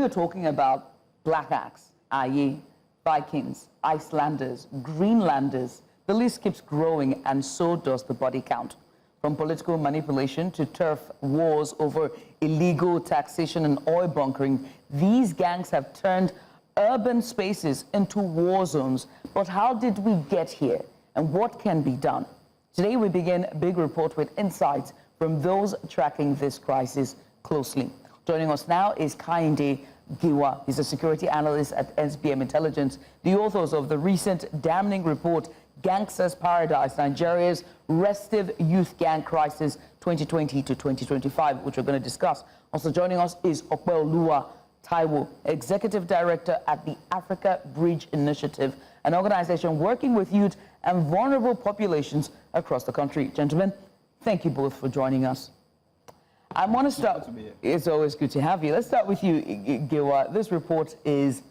we are talking about Black Axe, Eiye, Vikings, Icelanders, Greenlanders, the list keeps growing, and so does the body count. From political manipulation to turf wars over illegal taxation and oil bunkering, these gangs have turned urban spaces into war zones. But how did we get here, and what can be done? Today we begin a big report with insights from those tracking this crisis closely. Joining us now is Kehinde Giwa. He's a security analyst at SBM Intelligence, the authors of the recent damning report, Gangsters Paradise, Nigeria's Restive Youth Gang Crisis 2020 to 2025, which we're going to discuss. Also joining us is Opeoluwa Taiwo, Executive Director at the Africa Bridge Initiative, an organization working with youth and vulnerable populations across the country. Gentlemen, thank you both for joining us. I want to start. It's always good to have you. Let's start with you, Giwa. This report is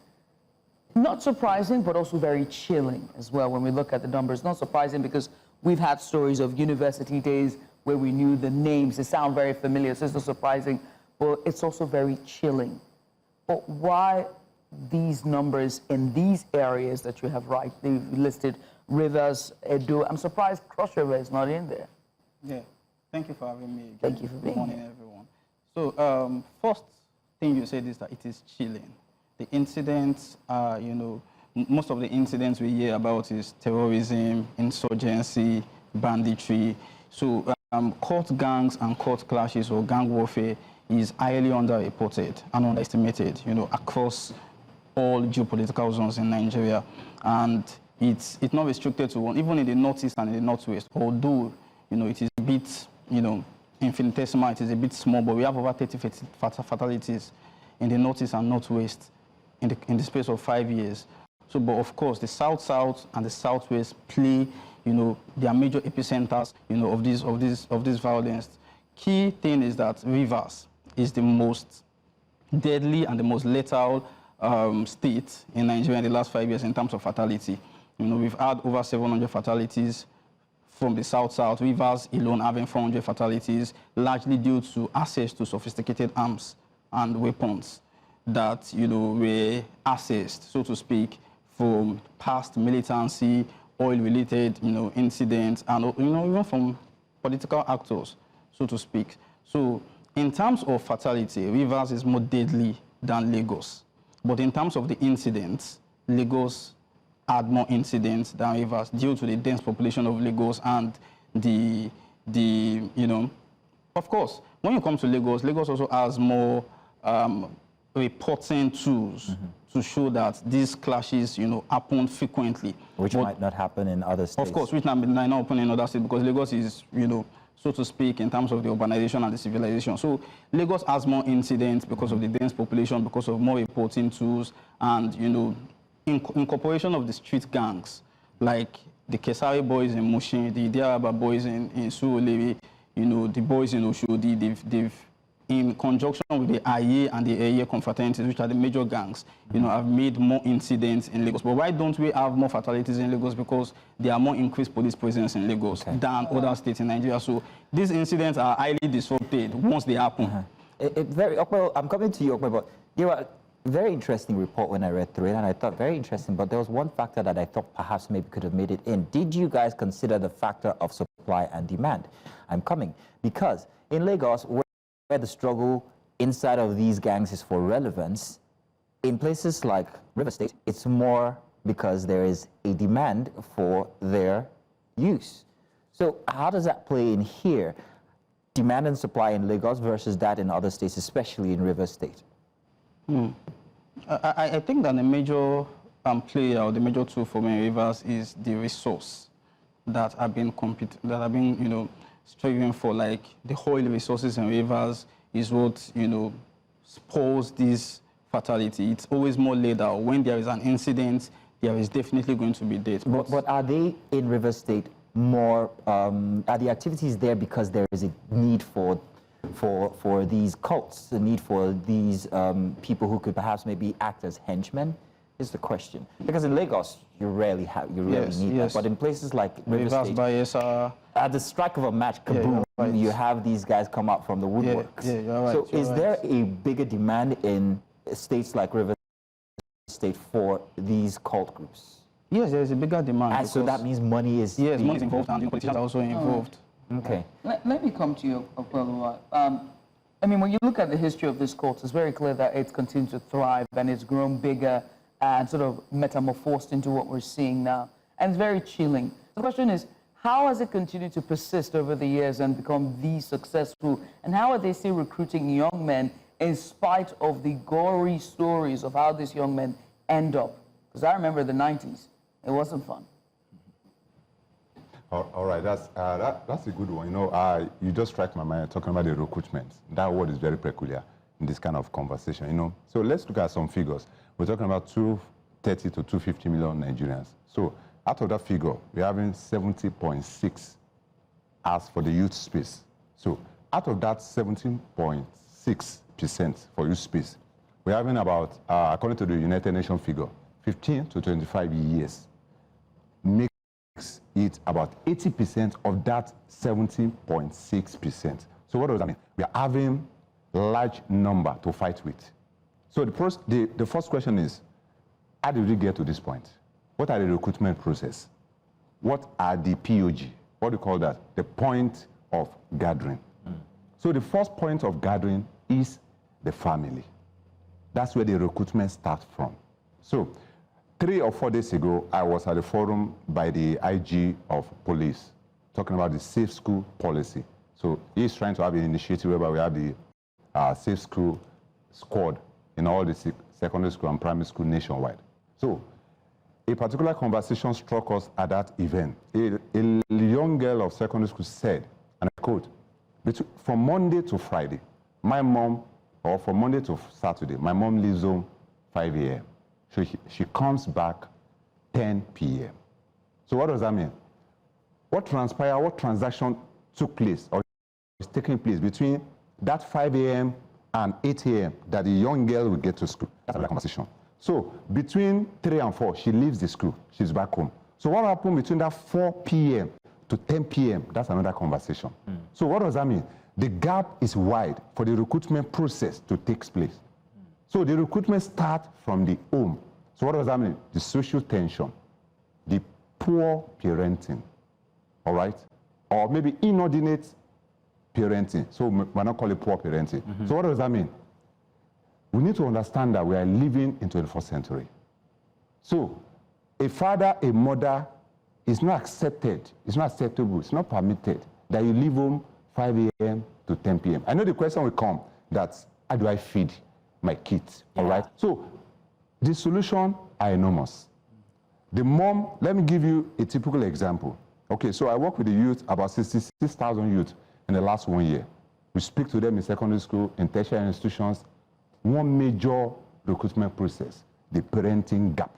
not surprising, but also very chilling as well when we look at the numbers. Not surprising because we've had stories of university days where we knew the names. They sound very familiar, so it's not surprising, but it's also very chilling. But why these numbers in these areas that you have listed, Rivers, Edo? I'm surprised Cross River is not in there. Yeah, thank you for having me again. Thank you for being here. Good morning, everyone. So, first thing you said is that it is chilling. The incidents are, most of the incidents we hear about is terrorism, insurgency, banditry. So, court gangs and court clashes or gang warfare is highly underreported and underestimated, across all geopolitical zones in Nigeria. And it's not restricted to one, even in the northeast and in the northwest, although, it is a bit, infinitesimal, it is a bit small, but we have over 30 fatalities in the northeast and northwest in the space of 5 years. So, but of course, the south-south and the southwest play, they are major epicenters, of this violence. Key thing is that Rivers is the most deadly and the most lethal state in Nigeria in the last 5 years in terms of fatality. We've had over 700 fatalities from the south-south. Rivers alone having 400 fatalities, largely due to access to sophisticated arms and weapons that, were accessed, so to speak, from past militancy, oil-related, incidents, and, even from political actors, so to speak. So, in terms of fatality, Rivers is more deadly than Lagos. But in terms of the incidents, Lagos had more incidents than Rivers due to the dense population of Lagos and of course, when you come to Lagos, Lagos also has more reporting tools to show that these clashes, happen frequently. Which might not happen in other states. Of course, which might not happen in other states because Lagos is, so to speak, in terms of the urbanization and the civilization. So Lagos has more incidents because of the dense population, because of more reporting tools, and, incorporation of the street gangs, like the Kesari boys in Mushin, the Diaraba boys in Surulere, the boys in Oshodi, they've in conjunction with the Eiye and the Eiye confraternities, which are the major gangs, have made more incidents in Lagos. But why don't we have more fatalities in Lagos? Because there are more increased police presence in Lagos than other states in Nigeria. So these incidents are highly disrupted once they happen. I'm coming to you, but very interesting report when I read through it, and I thought very interesting, but there was one factor that I thought perhaps maybe could have made it in. Did you guys consider the factor of supply and demand? I'm coming because in Lagos, where the struggle inside of these gangs is for relevance, in places like River State, it's more because there is a demand for their use. So how does that play in here? Demand and supply in Lagos versus that in other states, especially in River State? I think that the major player or the major tool for many Rivers is the resource that have been struggling for, like the oil resources in Rivers is what, spoils this fatality. It's always more laid out. When there is an incident, there is definitely going to be death. But are they in River State more, are the activities there because there is a need for these cults, the need for these people who could perhaps maybe act as henchmen? Is the question. Because in Lagos, you rarely need that. But in places like River State, at the strike of a match, kaboom, you have these guys come out from the woodworks. You're right, so is there a bigger demand in states like Rivers State for these cult groups? Yes, there is a bigger demand. And so that means money is... Yes, money is involved, and the politicians are also involved. Okay. Let me come to you, Opeoluwa. I mean, when you look at the history of this cult, it's very clear that it's continued to thrive and it's grown bigger and sort of metamorphosed into what we're seeing now. And it's very chilling. The question is, how has it continued to persist over the years and become the successful? And how are they still recruiting young men in spite of the gory stories of how these young men end up? Because I remember the 90s. It wasn't fun. All right, that's a good one. You know, you just strike my mind talking about the recruitment. That word is very peculiar in this kind of conversation, you know. So let's look at some figures. We're talking about 230 to 250 million Nigerians. So out of that figure, we're having 70.6 as for the youth space. So out of that 17.6% for youth space, we're having about, according to the United Nations figure, 15 to 25 years. Makes it about 80% of that 17.6%. So what does that mean? We are having a large number to fight with. So the first question is, how did we get to this point? What are the recruitment process? What are the POG? What do you call that? The point of gathering. So the first point of gathering is the family. That's where the recruitment starts from. So 3 or 4 days ago, I was at a forum by the IG of police talking about the safe school policy. So he's trying to have an initiative whereby we have the safe school squad in all the secondary school and primary school nationwide. So a particular conversation struck us at that event. A young girl of secondary school said, and I quote, from Monday to Friday, my mom, or from Monday to Saturday, my mom leaves home 5 a.m. So she comes back 10 p.m. So what does that mean? What transpired, what transaction took place or is taking place between that 5 a.m. and 8 a.m. that the young girl will get to school? That's another conversation. So between 3 and 4, she leaves the school. She's back home. So what happened between that 4 p.m. to 10 p.m.? That's another conversation. So what does that mean? The gap is wide for the recruitment process to take place. So the recruitment starts from the home. So what does that mean? The social tension, the poor parenting, all right? Or maybe inordinate parenting. So we're not calling it poor parenting. So what does that mean? We need to understand that we are living in 21st century. So a father, a mother is not accepted, it's not acceptable, it's not permitted that you leave home 5 a.m. to 10 p.m. I know the question will come that, how do I feed my kids, all right? So the solution are enormous. The mom, let me give you a typical example. Okay, so I work with the youth, about 66,000 youth in the last 1 year. We speak to them in secondary school, in tertiary institutions. One major recruitment process, the parenting gap.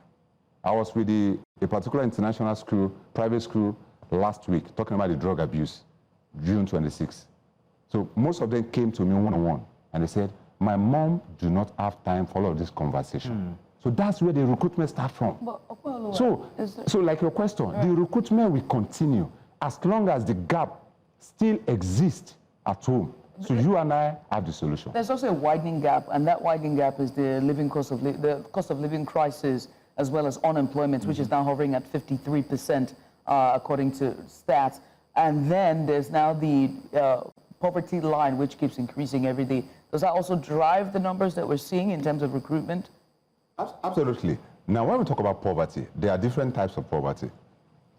I was with a particular international school, private school, last week, talking about the drug abuse, June 26th. So most of them came to me one-on-one, and they said, my mom do not have time for all of this conversation. So that's where the recruitment starts from. So like your question, the recruitment will continue as long as the gap still exists at home. So you and I have the solution. There's also a widening gap, and that widening gap is the the cost of living crisis, as well as unemployment, which is now hovering at 53%, according to stats. And then there's now the poverty line, which keeps increasing every day. Does that also drive the numbers that we're seeing in terms of recruitment? Absolutely. Now, when we talk about poverty, there are different types of poverty.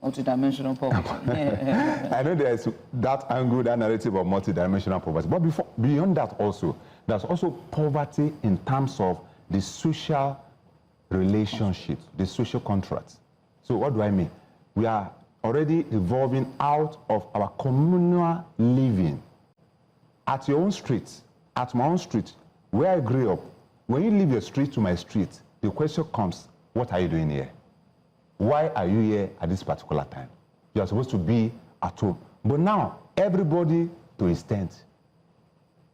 Multidimensional poverty. I know there's that angle, that narrative of multidimensional poverty. But beyond that also, there's also poverty in terms of the social relationship, the social contracts. So what do I mean? We are already evolving out of our communal living. At your own street, at my own street, where I grew up, when you leave your street to my street, the question comes, what are you doing here? Why are you here at this particular time? You are supposed to be at home. But now, everybody to his tent.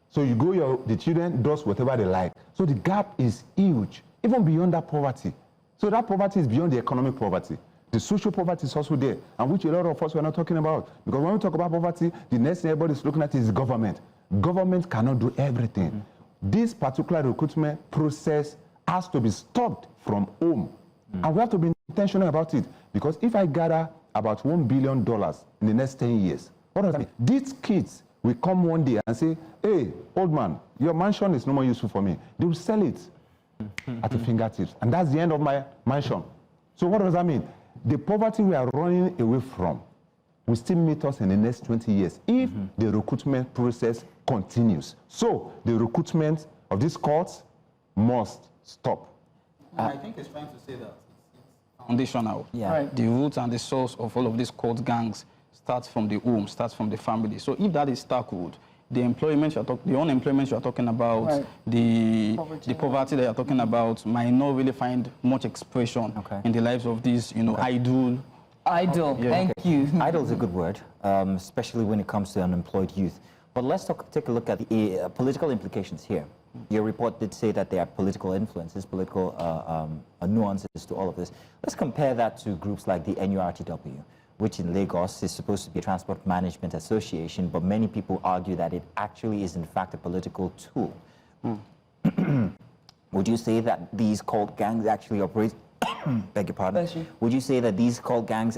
So you go, the children does whatever they like. So the gap is huge, even beyond that poverty. So that poverty is beyond the economic poverty. The social poverty is also there, and which a lot of us are not talking about. Because when we talk about poverty, the next thing everybody is looking at is government. Government cannot do everything. this particular recruitment process has to be stopped from home. And we have to be intentional about it. Because if I gather about $1 billion in the next 10 years, what does that mean? These kids will come one day and say, hey, old man, your mansion is no more useful for me. They will sell it at the fingertips. And that's the end of my mansion. So what does that mean? The poverty we are running away from will still meet us in the next 20 years if the recruitment process continues. So the recruitment of these courts must stop. I think it's trying to say that it's foundational. Yeah. Right. The roots and the source of all of these cult gangs starts from the home, starts from the family. So if that is tackled, the employment the unemployment you're talking about, Right. the Poverty. poverty that you're talking about might not really find much expression in the lives of these, idle. Idle. Thank you. Idle is a good word, especially when it comes to unemployed youth. But let's take a look at the political implications here. Your report did say that there are political influences, political nuances to all of this. Let's compare that to groups like the NURTW, which in Lagos is supposed to be a transport management association, but many people argue that it actually is in fact a political tool. Would you say that these cult gangs actually operate, beg your pardon, Bless you. would you say that these cult gangs,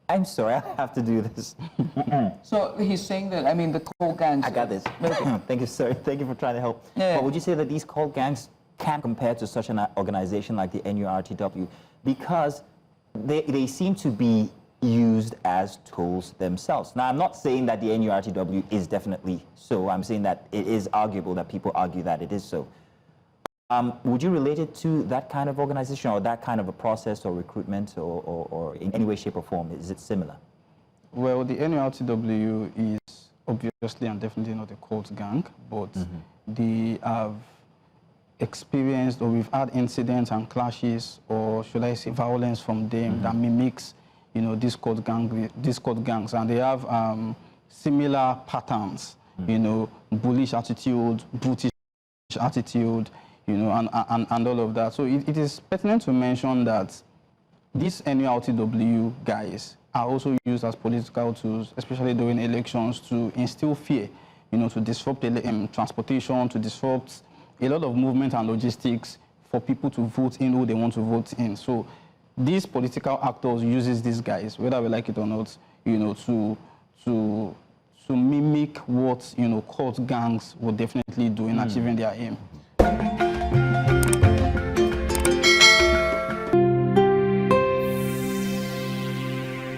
I'm sorry, I have to do this. So he's saying that, I mean, the cult gangs... I got this. Thank you, sir. Thank you for trying to help. Yeah. But would you say that these cult gangs can compare to such an organization like the NURTW? Because they seem to be used as tools themselves. Now, I'm not saying that the NURTW is definitely so. I'm saying that it is arguable that people argue that it is so. Would you relate it to that kind of organization or that kind of a process or recruitment or in any way, shape, or form? Is it similar? Well, the NURTW is obviously and definitely not a cult gang, but they have experienced, or we've had incidents and clashes, or should I say violence from them that mimics, these cult gangs, and they have similar patterns, bullish attitude, brutish attitude, and all of that. So it is pertinent to mention that these NURTW guys are also used as political tools, especially during elections, to instill fear, to disrupt transportation, to disrupt a lot of movement and logistics for people to vote in who they want to vote in. So these political actors uses these guys, whether we like it or not, to mimic what cult gangs will definitely do in achieving their aim.